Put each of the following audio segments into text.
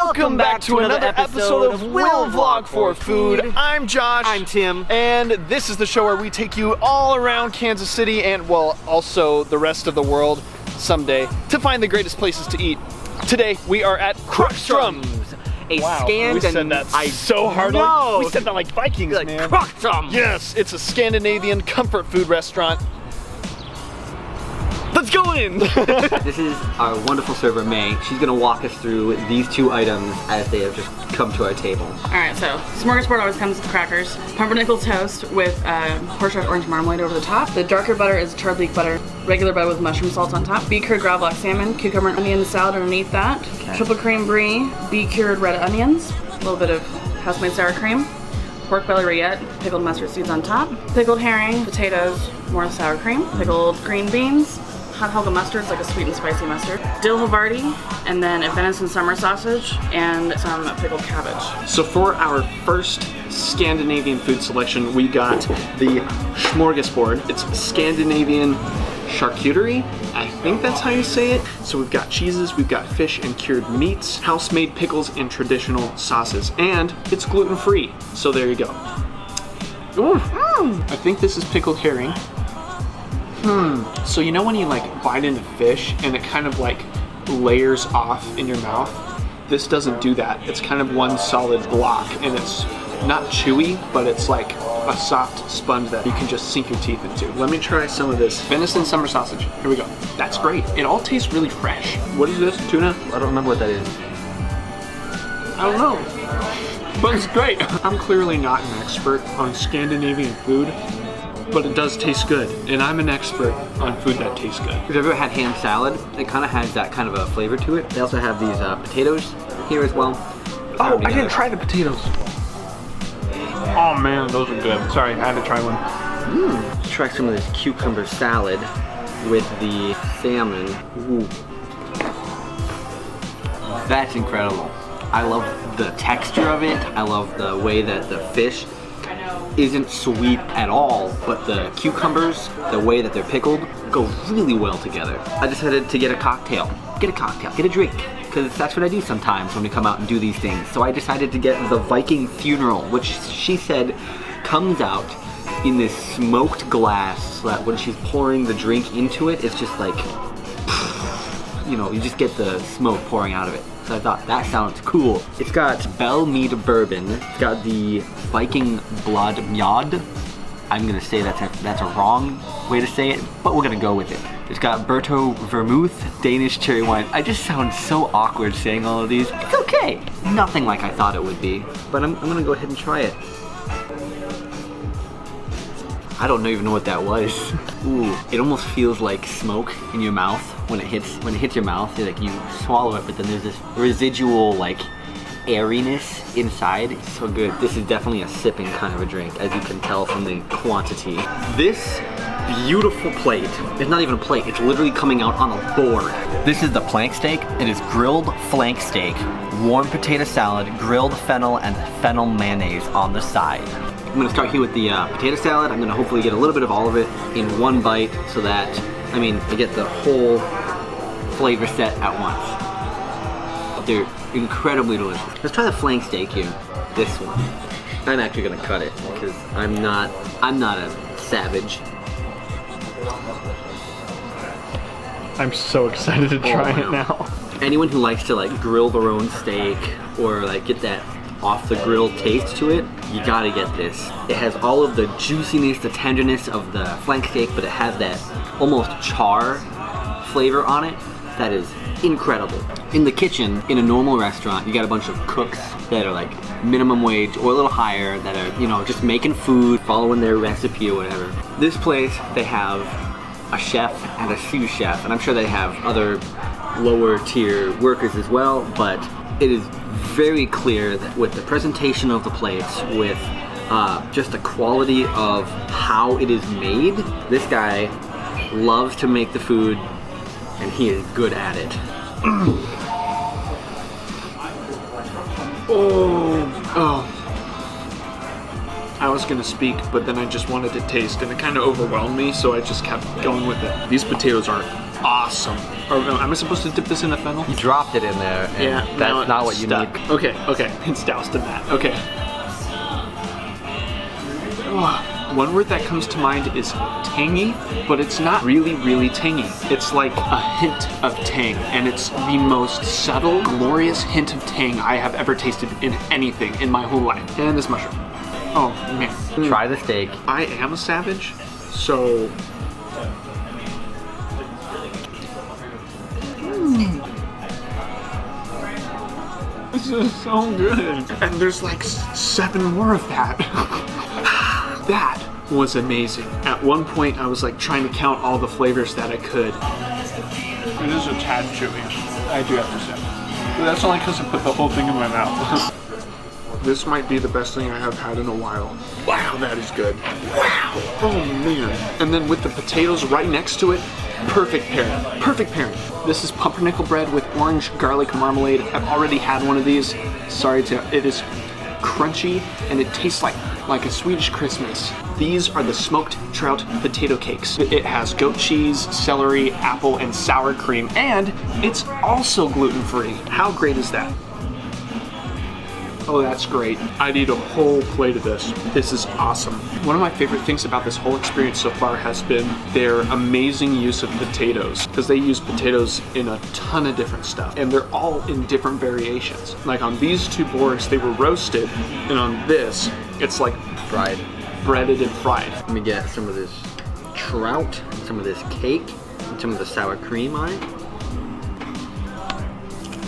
Welcome back to another episode of Will Vlog for Food. I'm Josh. I'm Tim. And this is the show where we take you all around Kansas City and, well, also the rest of the world someday to find the greatest places to eat. Today we are at Krokstrom. We said that so hard. No. We said that like Vikings, like, man. Krokstrom. Yes, it's a Scandinavian comfort food restaurant. Let's go in! This is our wonderful server, May. She's gonna walk us through these two items as they have just come to our table. Alright, so smorgasbord always comes with crackers, pumpernickel toast with horseradish orange marmalade over the top. The darker butter is charred leek butter, regular butter with mushroom salt on top, bee-cured gravlax salmon, cucumber and onion salad underneath that, triple cream brie, bee-cured red onions, a little bit of house-made sour cream, pork belly rillette, pickled mustard seeds on top, pickled herring, potatoes, more sour cream, pickled green beans, hot Helga mustards, like a sweet and spicy mustard, dill Havarti, and then a venison summer sausage, and some pickled cabbage. So for our first Scandinavian food selection, we got the smorgasbord. It's Scandinavian Charcuterie. I think that's how you say it. So we've got cheeses, we've got fish and cured meats, house-made pickles, and traditional sauces. And it's gluten-free, so there you go. Ooh. I think this is pickled herring. So you know when you like bite into fish and it kind of like layers off in your mouth? This doesn't do that. It's kind of one solid block and it's not chewy, but it's like a soft sponge that you can just sink your teeth into. Let me try some of this venison summer sausage. Here we go. That's great. It all tastes really fresh. What is this? Tuna? I don't remember what that is. I don't know. But it's great. I'm clearly not an expert on Scandinavian food, but it does taste good, and I'm an expert on food that tastes good. If you've ever had ham salad, it kind of has that kind of a flavor to it. They also have these potatoes here as well. Oh, I didn't try the potatoes. Oh man, those are good. Sorry, I had to try one. Let's try some of this cucumber salad with the salmon. Ooh. That's incredible. I love the texture of it. I love the way that the fish isn't sweet at all, but the cucumbers, the way that they're pickled, go really well together. I decided to get a cocktail. Get a drink, because that's what I do sometimes when we come out and do these things. So I decided to get the Viking Funeral, which she said comes out in this smoked glass, so that when she's pouring the drink into it, it's just like, you know, you just get the smoke pouring out of it. So I thought, that sounds cool. It's got Blvd bourbon. It's got the Viking Blvd. I'm gonna say that's a wrong way to say it, but we're gonna go with it. It's got Berto Vermouth, Danish cherry wine. I just sound so awkward saying all of these. It's okay. Nothing like I thought it would be, but I'm gonna go ahead and try it. I don't even know what that was. Ooh, it almost feels like smoke in your mouth when it hits your mouth. Like you swallow it, but then there's this residual like airiness inside. It's so good. This is definitely a sipping kind of a drink, as you can tell from the quantity. This beautiful plate, it's not even a plate, it's literally coming out on a board. This is the Plenksteak. It is grilled flank steak, warm potato salad, grilled fennel, and fennel mayonnaise on the side. I'm gonna start here with the potato salad. I'm gonna hopefully get a little bit of all of it in one bite so that, I get the whole flavor set at once. They're incredibly delicious. Let's try the flank steak here, this one. I'm actually gonna cut it because I'm not a savage. I'm so excited to try it now. Anyone who likes to like grill their own steak or like get that off the grill taste to it, you gotta get this. It has all of the juiciness, the tenderness of the flank steak, but it has that almost char flavor on it that is incredible. In the kitchen, in a normal restaurant, you got a bunch of cooks that are like minimum wage or a little higher that are, you know, just making food, following their recipe or whatever. This place, they have a chef and a sous chef, and I'm sure they have other lower tier workers as well, but it is very clear that with the presentation of the plates, with just the quality of how it is made, this guy loves to make the food and he is good at it. Oh. I was gonna speak, but then I just wanted to taste and it kind of overwhelmed me, so I just kept going with it. These potatoes are awesome. Or am I supposed to dip this in the fennel? You dropped it in there, and Yeah, that's not what you stuck. need. Okay, okay, it's doused in that. Okay. One word that comes to mind is tangy, but it's not really tangy. It's like a hint of tang, and it's the most subtle, glorious hint of tang I have ever tasted in anything in my whole life. And this mushroom. Oh man. Try the steak. I am a savage, so... This is so good. And there's like 7 more of that. That was amazing. At one point, I was like trying to count all the flavors that I could. It is a tad chewy, I do have to say. But that's only because I put the whole thing in my mouth. This might be the best thing I have had in a while. Wow, that is good. Wow. Oh man. And then with the potatoes right next to it, perfect pairing. Perfect pairing. This is pumpernickel bread with orange garlic marmalade. I've already had one of these. Sorry to, it is crunchy and it tastes like a Swedish Christmas. These are the smoked trout potato cakes. It has goat cheese, celery, apple, and sour cream, and it's also gluten-free. How great is that? Oh, that's great. I'd eat a whole plate of this. This is awesome. One of my favorite things about this whole experience so far has been their amazing use of potatoes, because they use potatoes in a ton of different stuff, and they're all in different variations. Like on these 2 boards, they were roasted, and on this, it's like Fried. breaded and fried. Let me get some of this trout, some of this cake, and some of the sour cream on it.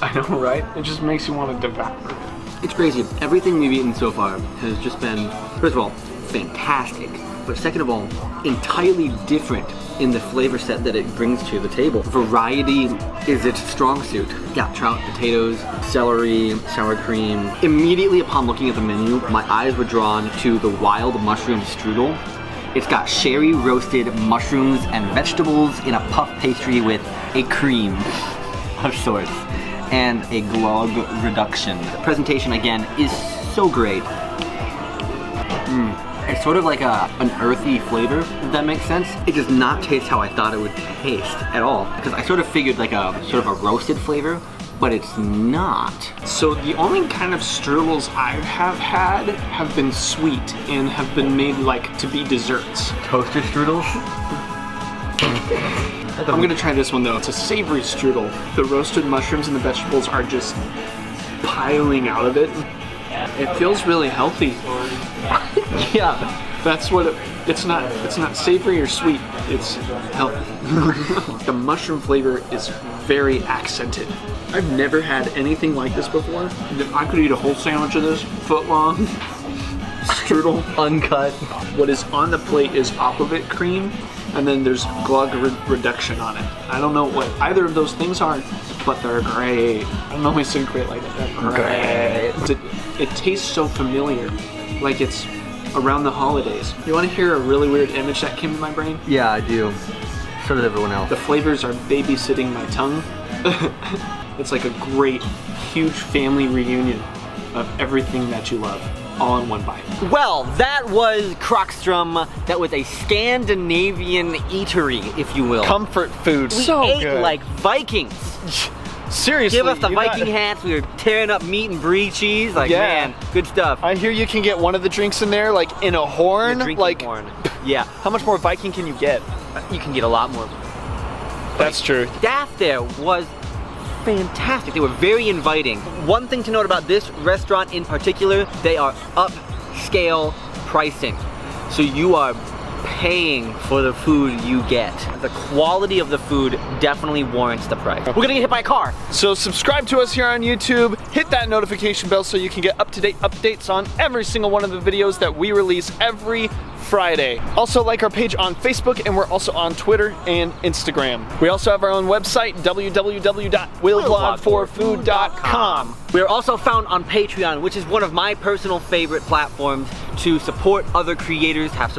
I know, right? It just makes you want to devour it. It's crazy. Everything we've eaten so far has just been, first of all, fantastic, but second of all, entirely different in the flavor set that it brings to the table. Variety is its strong suit. Yeah, trout, potatoes, celery, sour cream. Immediately upon looking at the menu, my eyes were drawn to the wild mushroom strudel. It's got sherry roasted mushrooms and vegetables in a puff pastry with a cream of sorts and a glog reduction. The presentation again is so great. It's sort of like an earthy flavor, if that makes sense. It does not taste how I thought it would taste at all, because I sort of figured like a sort of a roasted flavor, but it's not. So the only kind of strudels I have had have been sweet and have been made like to be desserts. Toaster strudels? I'm gonna try this one though. It's a savory strudel. The roasted mushrooms and the vegetables are just piling out of it. It feels really healthy. Yeah. That's what it's not savory or sweet. It's healthy. The mushroom flavor is very accented. I've never had anything like this before. I could eat a whole sandwich of this, foot long strudel. Uncut. What is on the plate is aquavit cream, and then there's glug reduction on it. I don't know what either of those things are, but they're great. I don't know why I say great like that. They're great. It tastes so familiar, like it's around the holidays. You want to hear a really weird image that came to my brain? Yeah, I do. So does everyone else. The flavors are babysitting my tongue. It's like a great, huge family reunion of everything that you love, all in one bite. Well, that was Krokstrom. That was a Scandinavian eatery, if you will. Comfort food, We so ate good. like Vikings. Seriously, Give us the you Viking got- hats. We were tearing up meat and brie cheese. Like, Yeah. man, good stuff. I hear you can get one of the drinks in there, like in a horn. The drinking Like, horn. Yeah, how much more Viking can you get? you can get a lot more. That's true. Staff there was fantastic. They were very inviting. One thing to note about this restaurant in particular, they are upscale pricing. So you are paying for the food you get. The quality of the food definitely warrants the price. We're gonna get hit by a car. So subscribe to us here on YouTube, hit that notification bell so you can get up-to-date updates on every single one of the videos that we release every Friday. Also like our page on Facebook, and we're also on Twitter and Instagram. We also have our own website, www.willblog4food.com. We are also found on Patreon, which is one of my personal favorite platforms to support other creators, have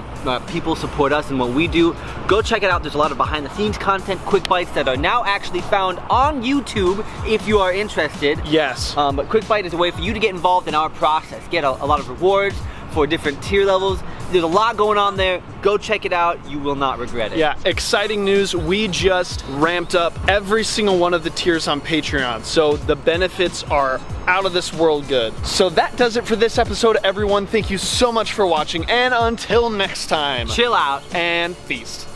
people support us and what we do. Go check it out. There's a lot of behind the scenes content, quick bites that are now actually found on YouTube if you are interested. Yes. But Quick Bite is a way for you to get involved in our process, get a lot of rewards for different tier levels, There's a lot going on there. Go check it out. You will not regret it. Yeah, exciting news. We just ramped up every single one of the tiers on Patreon. So the benefits are out of this world good. So that does it for this episode, everyone. Thank you so much for watching. And until next time, Chill out and feast.